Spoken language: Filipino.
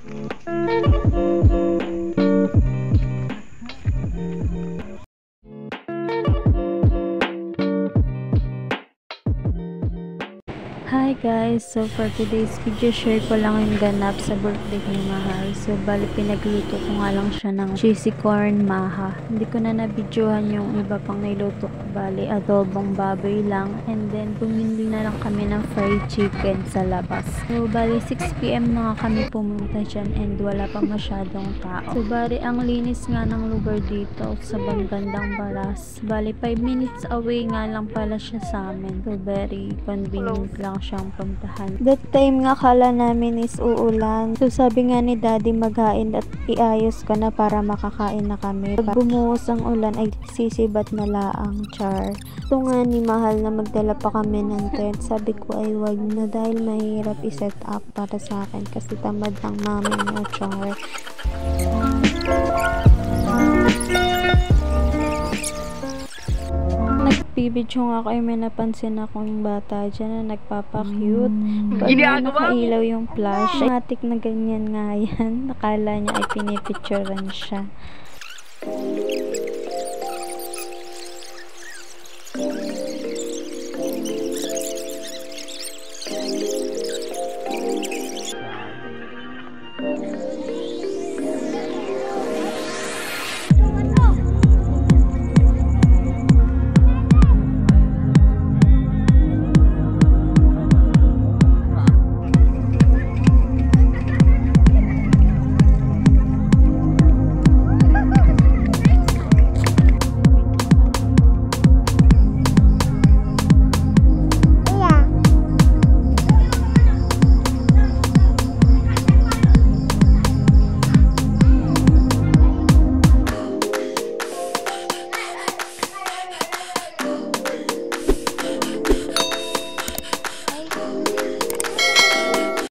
Hi guys! So for today's video, share ko lang yung ganap sa birthday ni Mahal. So bali pinagluto ko nga lang siya ng cheesy corn maha. Hindi ko na nabidyohan yung iba pang niluto ko. Bali adobong baboy lang. And then bumili na lang kami ng fried chicken sa labas. So bali 6 PM na nga kami pumunta dyan and wala pa masyadong tao. So bali ang linis nga ng lugar dito sa Bandang Baras. Bali 5 minutes away nga lang pala siya sa amin. So very convenient lang siyang puntahan. That time nga kala namin is uulan. So sabi nga ni daddy maghain at iayos ko na para makakain na kami. Pag bumuhos ang ulan ay sisibat na laang char. So nga ni Mahal na magdala pa kami ng tent. Sabi ko ay wag na dahil mahirap i-set up para sa akin kasi tamad ng mami mo char. Nagbibidyo nga kayo, may napansin akong bata dyan na nagpapa-cute. Pag nakailaw yung flash, matik na ganyan nga yan. Nakala niya ay pinipicturean siya.